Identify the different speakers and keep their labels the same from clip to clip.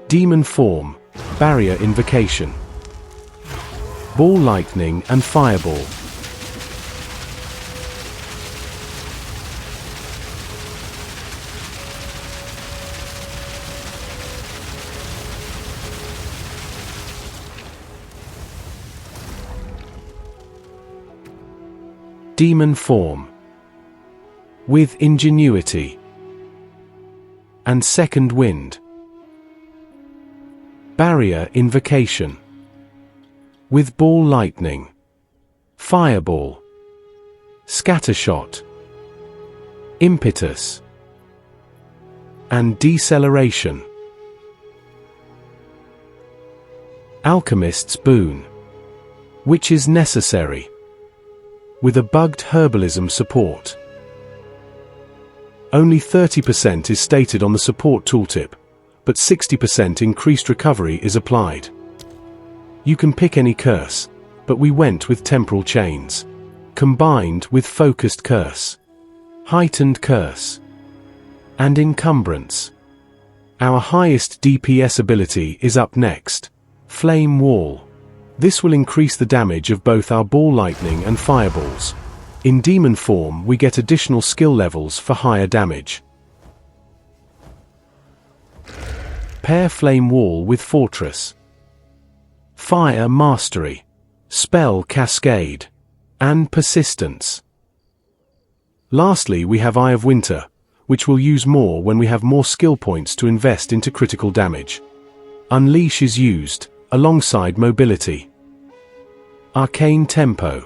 Speaker 1: Demon Form, Barrier Invocation. Ball Lightning and Fireball. Demon Form. With Ingenuity. And Second Wind. Barrier Invocation. With Ball Lightning. Fireball. Scattershot. Impetus. And Deceleration. Alchemist's Boon. Which is necessary. With a bugged herbalism support. Only 30% is stated on the support tooltip, but 60% increased recovery is applied. You can pick any curse, but we went with Temporal Chains. Combined with Focused Curse, Heightened Curse, and Encumbrance. Our highest DPS ability is up next, Flame Wall. This will increase the damage of both our Ball Lightning and Fireballs. In Demon Form we get additional skill levels for higher damage. Pair Flame Wall with Fortress. Fire Mastery. Spell Cascade. And Persistence. Lastly we have Eye of Winter, which we'll use more when we have more skill points to invest into critical damage. Unleash is used, alongside Mobility, Arcane Tempo,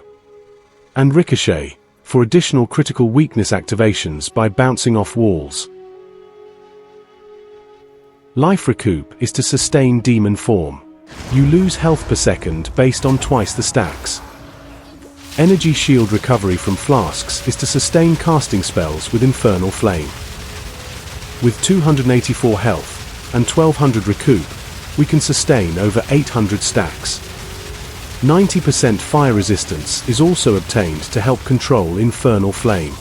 Speaker 1: and Ricochet, for additional critical weakness activations by bouncing off walls. Life Recoup is to sustain Demon Form. You lose health per second based on twice the stacks. Energy Shield Recovery from Flasks is to sustain casting spells with Infernal Flame. With 284 health and 1200 recoup, we can sustain over 800 stacks. 90% fire resistance is also obtained to help control Infernal Flame.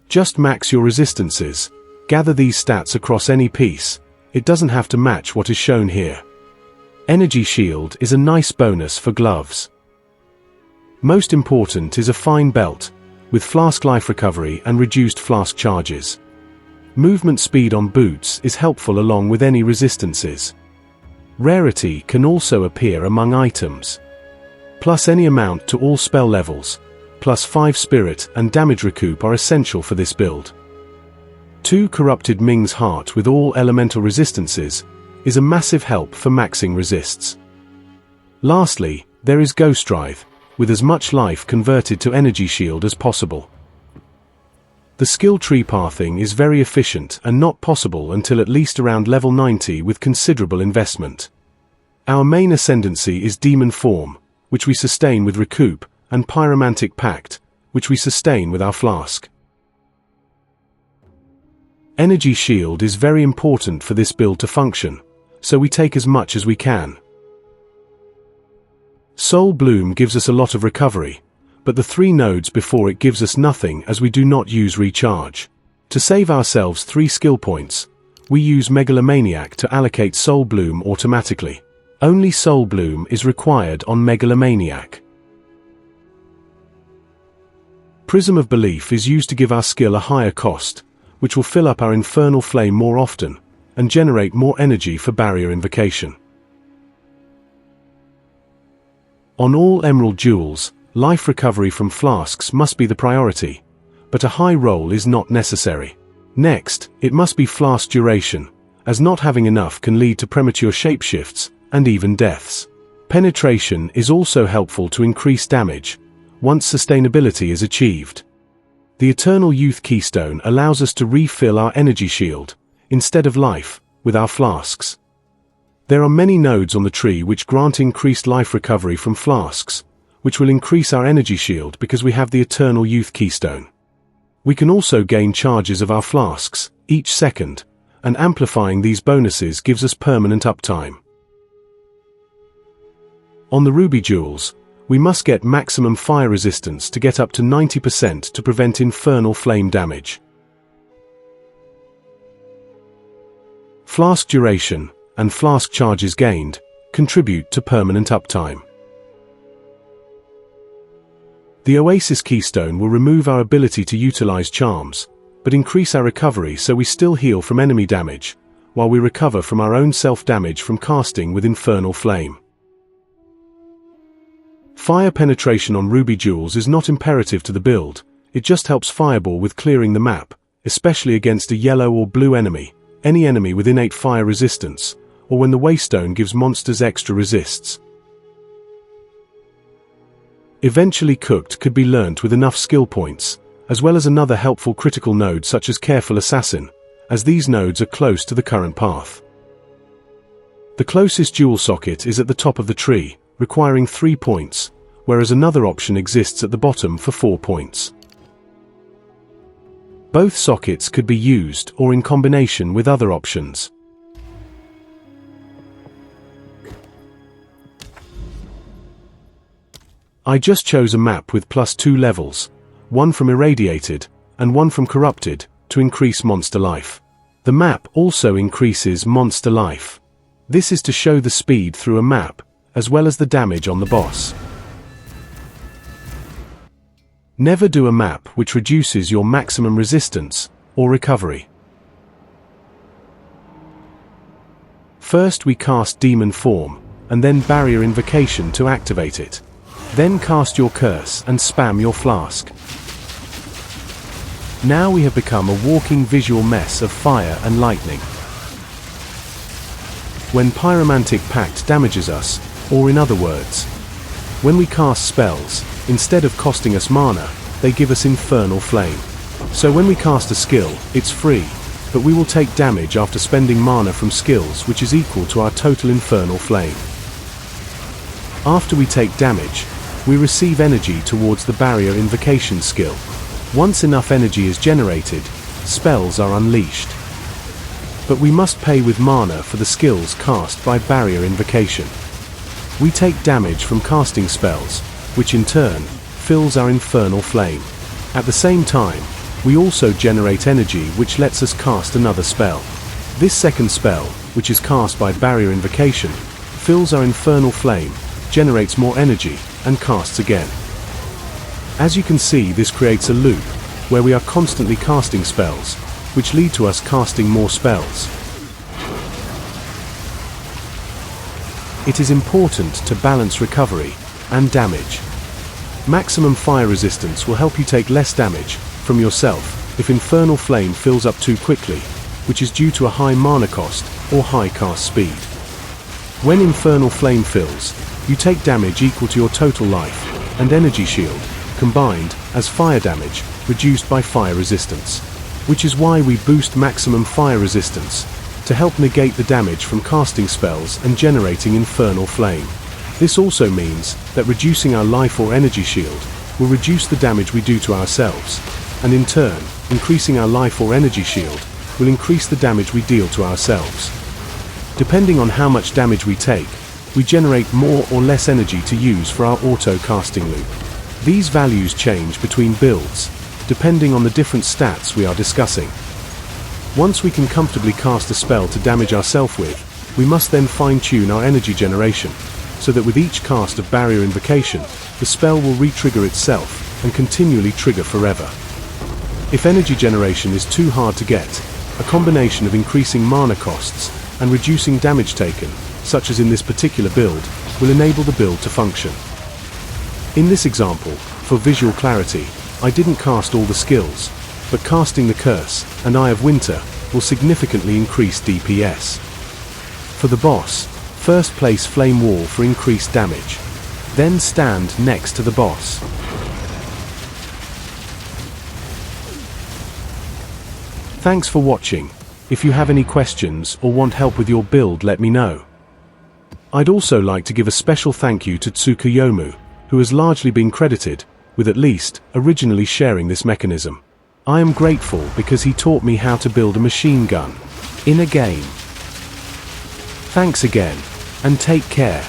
Speaker 1: Just max your resistances. Gather these stats across any piece. It doesn't have to match what is shown here. Energy Shield is a nice bonus for gloves. Most important is a fine belt, with flask life recovery and reduced flask charges. Movement speed on boots is helpful along with any resistances. Rarity can also appear among items. Plus any amount to all spell levels, plus 5 spirit and damage recoup are essential for this build. 2 Corrupted Ming's Heart with all elemental resistances is a massive help for maxing resists. Lastly, there is Ghost Drive, with as much life converted to Energy Shield as possible. The skill tree pathing is very efficient and not possible until at least around level 90 with considerable investment. Our main ascendancy is Demon Form, which we sustain with Recoup, and Pyromantic Pact, which we sustain with our Flask. Energy Shield is very important for this build to function, so we take as much as we can. Soul Bloom gives us a lot of recovery, but the 3 nodes before it gives us nothing as we do not use recharge. To save ourselves 3 skill points, we use Megalomaniac to allocate Soul Bloom automatically. Only Soul Bloom is required on Megalomaniac. Prism of Belief is used to give our skill a higher cost, which will fill up our Infernal Flame more often, and generate more energy for Barrier Invocation. On all Emerald Jewels, life recovery from flasks must be the priority, but a high roll is not necessary. Next, it must be flask duration, as not having enough can lead to premature shapeshifts, and even deaths. Penetration is also helpful to increase damage, once sustainability is achieved. The Eternal Youth Keystone allows us to refill our Energy Shield, instead of life, with our flasks. There are many nodes on the tree which grant increased life recovery from flasks, which will increase our Energy Shield because we have the Eternal Youth Keystone. We can also gain charges of our flasks, each second, and amplifying these bonuses gives us permanent uptime. On the Ruby Jewels, we must get maximum fire resistance to get up to 90% to prevent Infernal Flame damage. Flask duration, and flask charges gained, contribute to permanent uptime. The Oasis Keystone will remove our ability to utilize charms, but increase our recovery so we still heal from enemy damage, while we recover from our own self-damage from casting with Infernal Flame. Fire penetration on Ruby Jewels is not imperative to the build, it just helps Fireball with clearing the map, especially against a yellow or blue enemy, any enemy with innate fire resistance, or when the Waystone gives monsters extra resists. Eventually Cooked could be learnt with enough skill points, as well as another helpful critical node such as Careful Assassin, as these nodes are close to the current path. The closest jewel socket is at the top of the tree, requiring 3 points, whereas another option exists at the bottom for 4 points. Both sockets could be used or in combination with other options. I just chose a map with +2 levels, one from Irradiated and one from Corrupted, to increase monster life. The map also increases monster life. This is to show the speed through a map, as well as the damage on the boss. Never do a map which reduces your maximum resistance or recovery. First we cast Demon Form, and then Barrier Invocation to activate it. Then cast your curse and spam your flask. Now we have become a walking visual mess of fire and lightning. When Pyromantic Pact damages us, or in other words, when we cast spells, instead of costing us mana, they give us Infernal Flame. So when we cast a skill, it's free, but we will take damage after spending mana from skills which is equal to our total Infernal Flame. After we take damage, we receive energy towards the Barrier Invocation skill. Once enough energy is generated, spells are unleashed. But we must pay with mana for the skills cast by Barrier Invocation. We take damage from casting spells, which in turn fills our Infernal Flame. At the same time, we also generate energy which lets us cast another spell. This second spell, which is cast by Barrier Invocation, fills our Infernal Flame, generates more energy, and casts again. As you can see, this creates a loop, where we are constantly casting spells, which lead to us casting more spells. It is important to balance recovery and damage. Maximum fire resistance will help you take less damage from yourself if Infernal Flame fills up too quickly, which is due to a high mana cost or high cast speed. When Infernal Flame fills, you take damage equal to your total life and energy shield, combined as fire damage, reduced by fire resistance. Which is why we boost maximum fire resistance, to help negate the damage from casting spells and generating Infernal Flame. This also means that reducing our life or energy shield will reduce the damage we do to ourselves, and in turn, increasing our life or energy shield will increase the damage we deal to ourselves. Depending on how much damage we take, we generate more or less energy to use for our auto-casting loop. These values change between builds, depending on the different stats we are discussing. Once we can comfortably cast a spell to damage ourselves with, we must then fine-tune our energy generation, so that with each cast of Barrier Invocation, the spell will re-trigger itself and continually trigger forever. If energy generation is too hard to get, a combination of increasing mana costs and reducing damage taken, such as in this particular build, will enable the build to function. In this example, for visual clarity, I didn't cast all the skills, but casting the Curse and Eye of Winter will significantly increase DPS. For the boss, first place Flame Wall for increased damage. Then stand next to the boss. Thanks for watching. If you have any questions or want help with your build, let me know. I'd also like to give a special thank you to Tsukuyomu, who has largely been credited with at least originally sharing this mechanism. I am grateful because he taught me how to build a machine gun in a game. Thanks again, and take care.